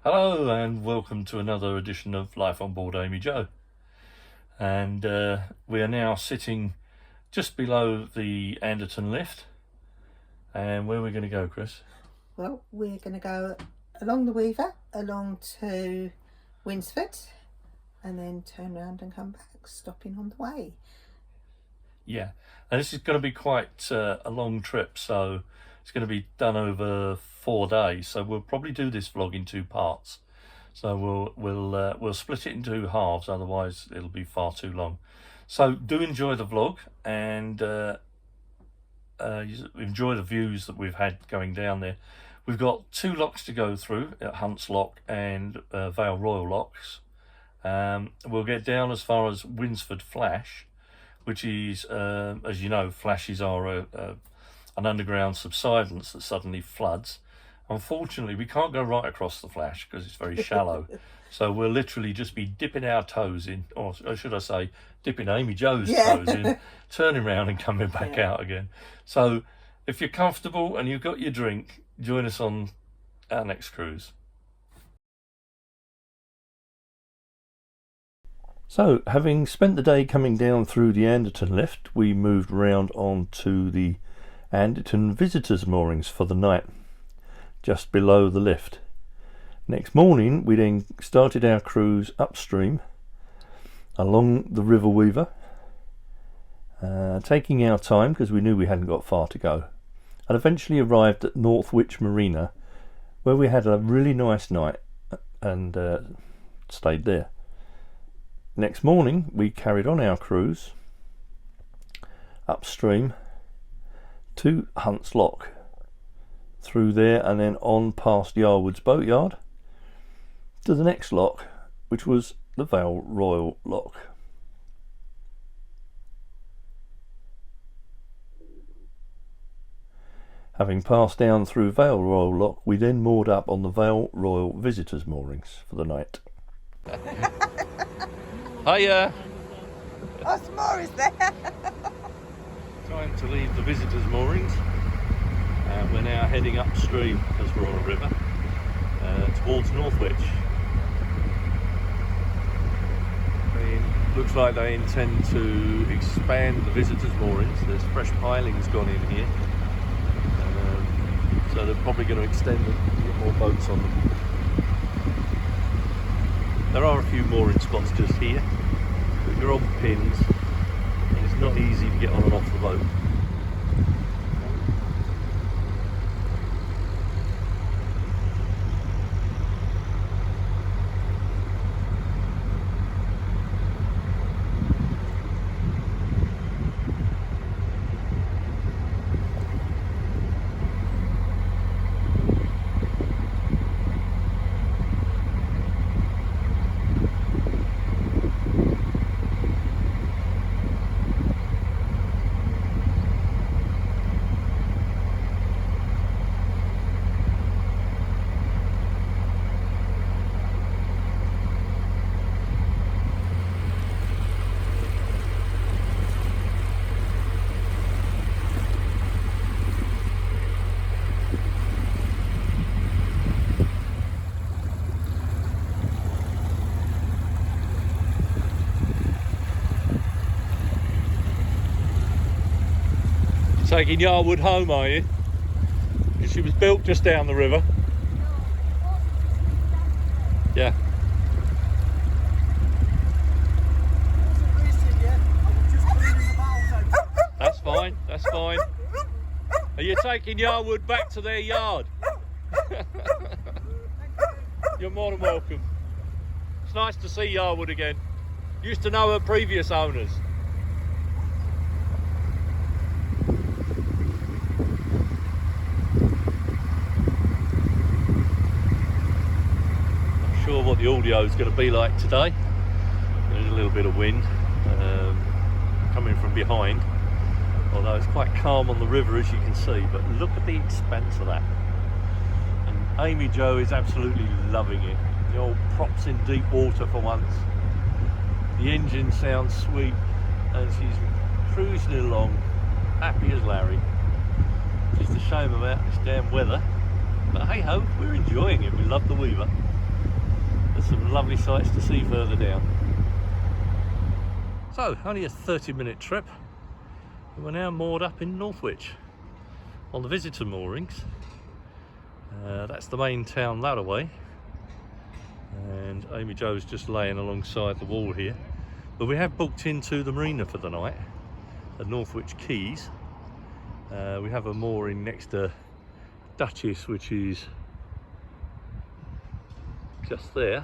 Hello and welcome to another edition of Life on Board AmyJo. And we are now sitting just below the Anderton lift. And where are we going to go, Chris? Well, we're going to go along the Weaver, along to Winsford, and then turn around and come back, stopping on the way. Yeah, and this is going to be quite a long trip, so it's going to be done over 4 days. So we'll probably do this vlog in 2 parts. So we'll split it into halves, otherwise it'll be far too long. So do enjoy the vlog and enjoy the views that we've had going down there. We've got 2 locks to go through at Hunt's Lock and Vale Royal locks. We'll get down as far as Winsford Flash, which is, as you know, flashes are an underground subsidence that suddenly floods. Unfortunately, we can't go right across the Flash because it's very shallow. So we'll literally just be dipping our toes in, or should I say, dipping AmyJo's toes in, turning around and coming back out again. So if you're comfortable and you've got your drink, join us on our next cruise. So, having spent the day coming down through the Anderton lift, we moved round on to the Anderton visitors moorings for the night, just below the lift. Next morning, we then started our cruise upstream along the River Weaver, taking our time because we knew we hadn't got far to go, and eventually arrived at Northwich Marina, where we had a really nice night and stayed there. Next morning we carried on our cruise upstream to Hunt's Lock, through there and then on past Yarwood's boatyard to the next lock, which was the Vale Royal lock. Having passed down through Vale Royal lock, we then moored up on the Vale Royal visitors moorings for the night. Hiya! Oh, some more is there? Time to leave the visitors moorings. We're now heading upstream as we're on a river towards Northwich. Looks like they intend to expand the visitors moorings. There's fresh pilings gone in here, so they're probably going to extend them and get more boats on them. There are a few mooring spots just here, but you're on pins and it's not easy to get on and off the boat. Taking Yarwood home, are you? Because she was built just down the river. Yeah. That's fine, that's fine. Are you taking Yarwood back to their yard? You're more than welcome. It's nice to see Yarwood again. Used to know her previous owners. Sure what the audio is going to be like today. There's a little bit of wind coming from behind, although it's quite calm on the river, as you can see. But look at the expanse of that, and AmyJo is absolutely loving it. The old props in deep water for once. The engine sounds sweet and she's cruising along happy as Larry. Just a shame about this damn weather, but hey ho, we're enjoying it. We love the Weaver. some lovely sights to see further down. So, only a 30-minute trip. We're now moored up in Northwich on the visitor moorings. That's the main town that way. And AmyJo's just laying alongside the wall here. But we have booked into the marina for the night at Northwich Quays. We have a mooring next to Duchess, which is just there.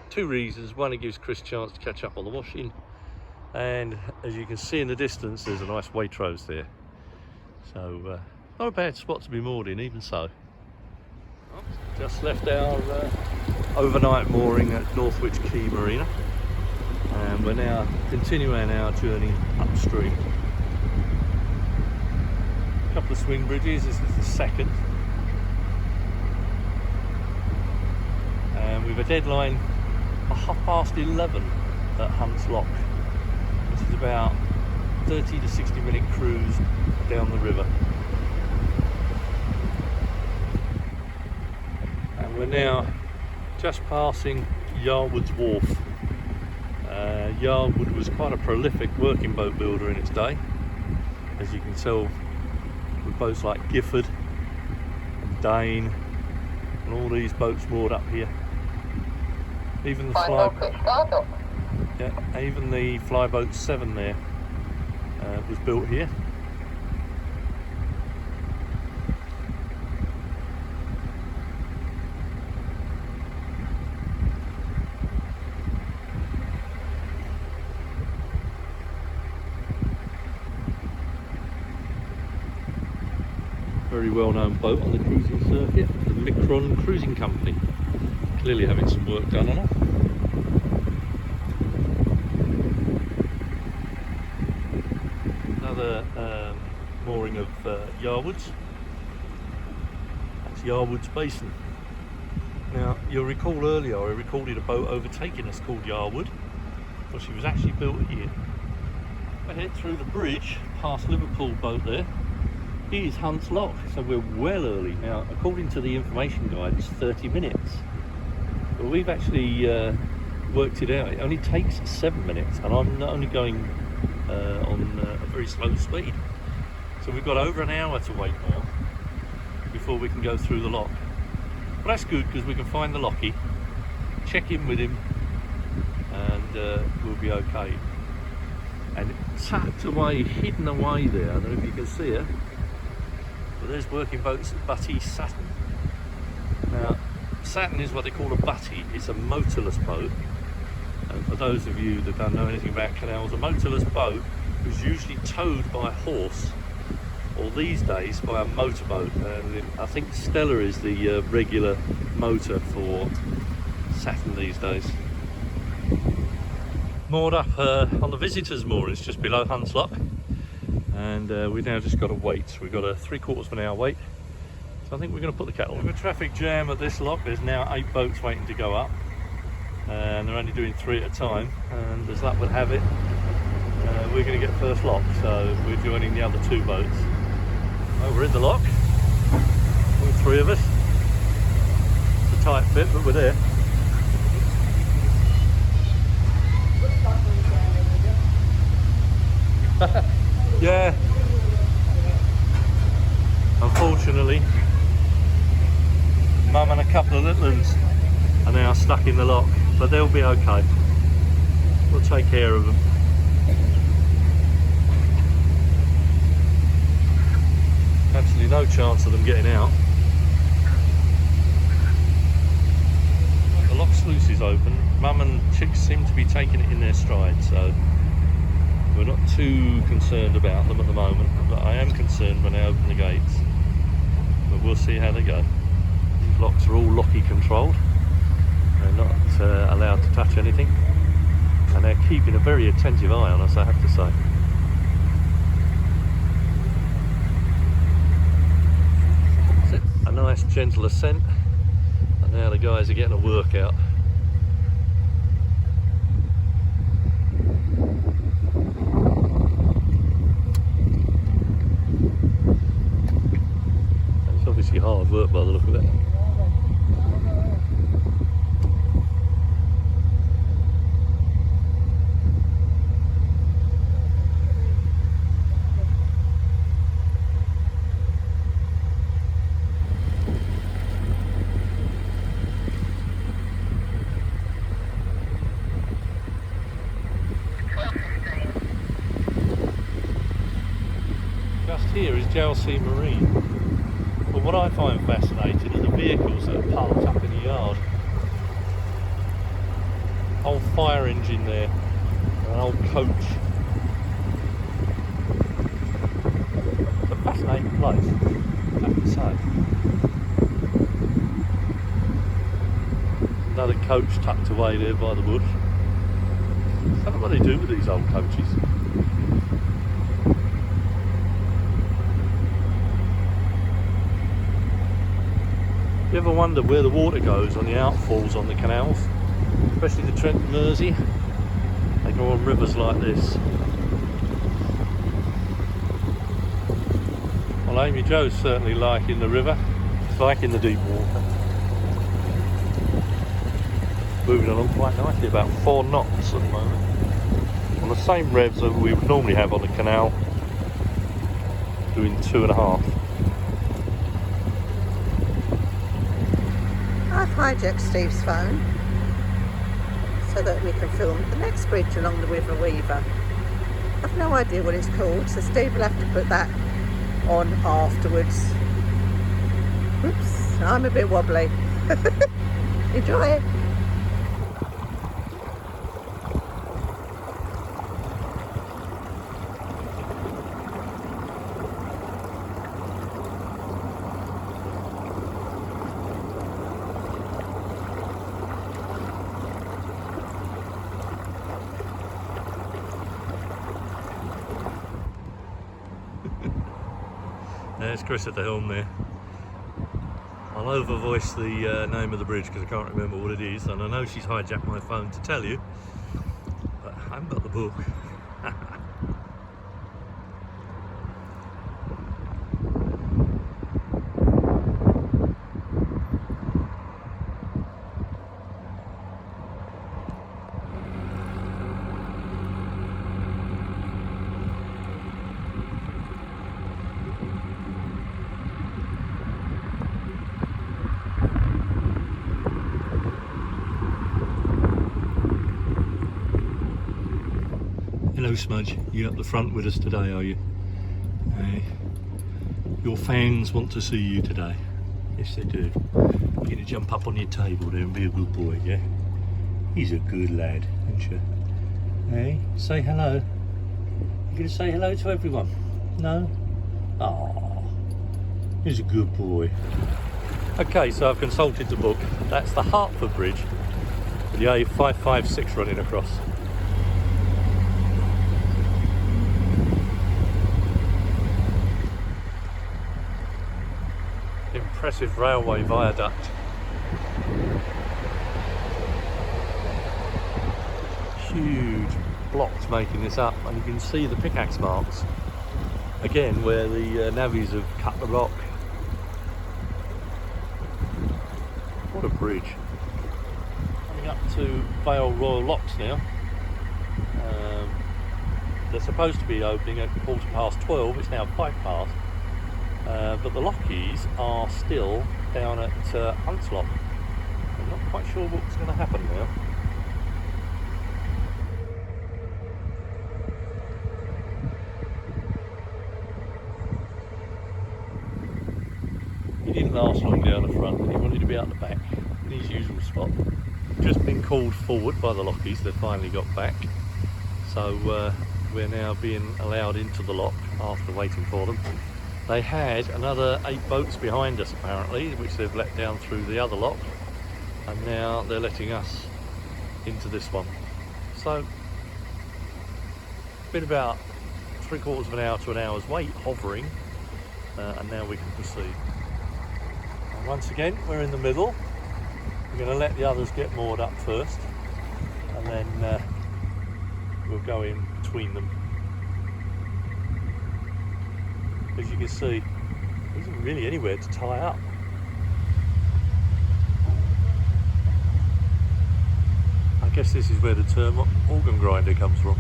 Two reasons. One, it gives Chris a chance to catch up on the washing, and as you can see in the distance, there's a nice Waitrose there. So not a bad spot to be moored in, even so. Just left our overnight mooring at Northwich Quay Marina, and we're now continuing our journey upstream. A couple of swing bridges, this is the second. And we've a deadline at 11:30 at Hunt's Lock, which is about 30 to 60 minute cruise down the river. And we're now just passing Yarwood's Wharf. Yarwood was quite a prolific working boat builder in its day, as you can tell with boats like Gifford and Dane and all these boats moored up here. Even the Flyboat 7 there was built here. Very well-known boat on the cruising circuit, the Micron Cruising Company. Clearly having some work done on it. Another mooring of Yarwood's. That's Yarwood's Basin. Now, you'll recall earlier I recorded a boat overtaking us called Yarwood. Well, she was actually built here. I head through the bridge past Liverpool boat there. Here's Hunt's Lock, so we're well early. Now, according to the information guide, it's 30 minutes. But we've actually worked it out. It only takes 7 minutes, and I'm only going on a very slow speed. So we've got over an hour to wait now before we can go through the lock. But that's good, because we can find the locky, check in with him, and we'll be okay. And tucked away, hidden away there, I don't know if you can see it, but there's working boats at Butty Saturn. Now, Saturn is what they call a butty. It's a motorless boat. And for those of you that don't know anything about canals, a motorless boat is usually towed by a horse, or these days by a motorboat. And I think Stella is the regular motor for Saturn these days. Moored up on the visitors moorings just below Hunt's Lock, and we've now just got to wait. So we've got a 3/4 of an hour wait. So I think we're going to put the kettle on. We have a traffic jam at this lock. There's now 8 boats waiting to go up, and they're only doing 3 at a time. And as luck would have it, we're going to get first lock, so we're joining the other 2 boats. Oh, we're in the lock, all 3 of us. It's a tight fit, but we're there. Yeah. Unfortunately, Mum and a couple of little ones are now stuck in the lock, but they'll be okay. We'll take care of them. Absolutely no chance of them getting out. The lock sluice is open. Mum and chicks seem to be taking it in their stride, so we're not too concerned about them at the moment, but I am concerned when I open the gates. But we'll see how they go. These locks are all locky controlled. They're not allowed to touch anything, and they're keeping a very attentive eye on us, I have to say. That's it. A nice gentle ascent, and now the guys are getting a workout. It's obviously hard work by the look of it. Chelsea Marine. But what I find fascinating are the vehicles that are parked up in the yard. Old fire engine there, an old coach. It's a fascinating place, I have to say. Another coach tucked away there by the bush. I don't know what they do with these old coaches. You ever wonder where the water goes on the outfalls on the canals? Especially the Trent and Mersey. They go on rivers like this. Well, AmyJo's certainly liking the river. She's liking the deep water. Moving along quite nicely, about 4 knots at the moment. On the same revs that we would normally have on the canal, doing 2.5. I've hijacked Steve's phone so that we can film the next bridge along the River Weaver. I've no idea what it's called, so Steve will have to put that on afterwards. Oops, I'm a bit wobbly. Enjoy it. There's Chris at the helm there. I'll over voice the name of the bridge because I can't remember what it is, and I know she's hijacked my phone to tell you, but I haven't got the book. Hello Smudge, you up the front with us today, are you? Your fans want to see you today. Yes they do. You're going to jump up on your table there and be a good boy, yeah? He's a good lad, isn't you? Hey, say hello. You're going to say hello to everyone? No? Aww. He's a good boy. Okay, so I've consulted the book. That's the Hertford Bridge with the A556 running across. Impressive railway viaduct. Huge blocks making this up, and you can see the pickaxe marks again where the navvies have cut the rock. What a bridge. Coming up to Vale Royal locks now. They're supposed to be opening at 12:15. It's now 5 past. But the lockies are still down at Huntslock. I'm not quite sure what's going to happen now. He didn't last long down the front. He wanted to be out the back in his usual spot. Just been called forward by the lockies. They finally got back. So we're now being allowed into the lock after waiting for them. They had another 8 boats behind us apparently, which they've let down through the other lock, and now they're letting us into this one. So, been about 3/4 of an hour to an hour's wait hovering, and now we can proceed. And once again, we're in the middle. We're going to let the others get moored up first, and then we'll go in between them. As you can see, there isn't really anywhere to tie up. I guess this is where the term organ grinder comes from.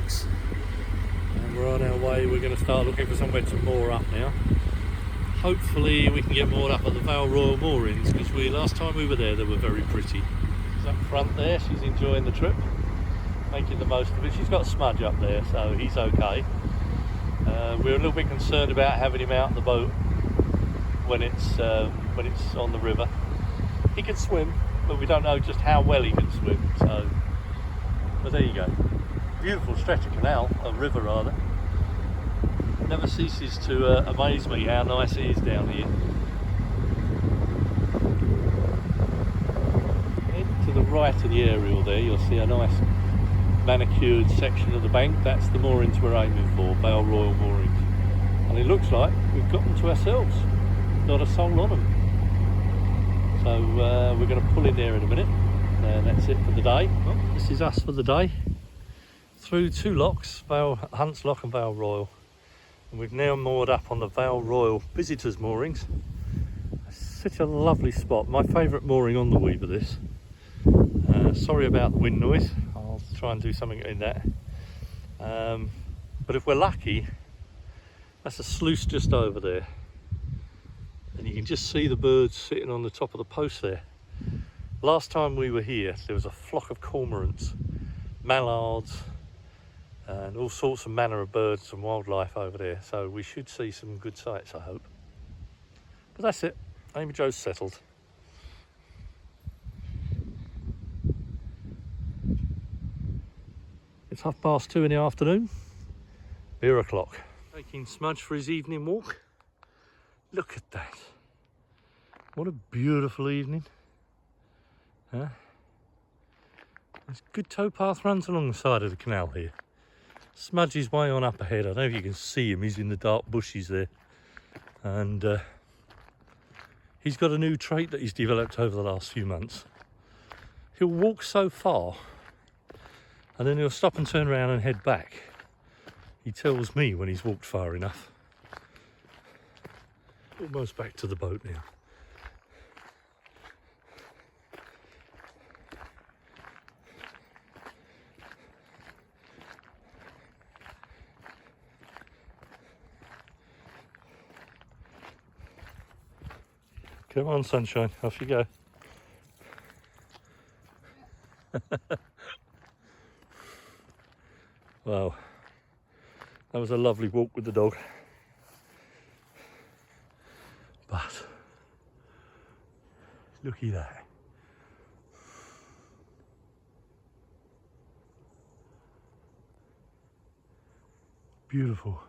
locks. And we're on our way. We're going to start looking for somewhere to moor up now. Hopefully we can get moored up at the Vale Royal moorings, because last time we were there, they were very pretty. She's up front there, she's enjoying the trip, making the most of it. She's got a smudge up there, so he's okay. We're a little bit concerned about having him out the boat when it's on the river. He can swim, but we don't know just how well he can swim. So, but there you go. Beautiful stretch of canal, a river rather. Never ceases to amaze me how nice it is down here. Head to the right of the aerial there, you'll see a nice manicured section of the bank. That's the moorings we're aiming for, Vale Royal moorings. And it looks like we've got them to ourselves. Not a soul on them. So we're going to pull in there in a minute. And that's it for the day. Well, this is us for the day. Through 2 locks, Hunt's Lock and Vale Royal. And we've now moored up on the Vale Royal visitors moorings. It's such a lovely spot. My favourite mooring on the Weaver, this. Sorry about the wind noise. I'll try and do something in that. But if we're lucky, that's a sluice just over there. And you can just see the birds sitting on the top of the post there. Last time we were here, there was a flock of cormorants, mallards, and all sorts of manner of birds and wildlife over there. So we should see some good sights, I hope. But that's it. AmyJo's settled. It's 2:30 in the afternoon. Beer o'clock. Taking Smudge for his evening walk. Look at that. What a beautiful evening. Huh? This good towpath runs along the side of the canal here. Smudge is way on up ahead. I don't know if you can see him. He's in the dark bushes there. And he's got a new trait that he's developed over the last few months. He'll walk so far and then he'll stop and turn around and head back. He tells me when he's walked far enough. Almost back to the boat now. Come on, sunshine, off you go. Wow, that was a lovely walk with the dog. But, looky there. Beautiful.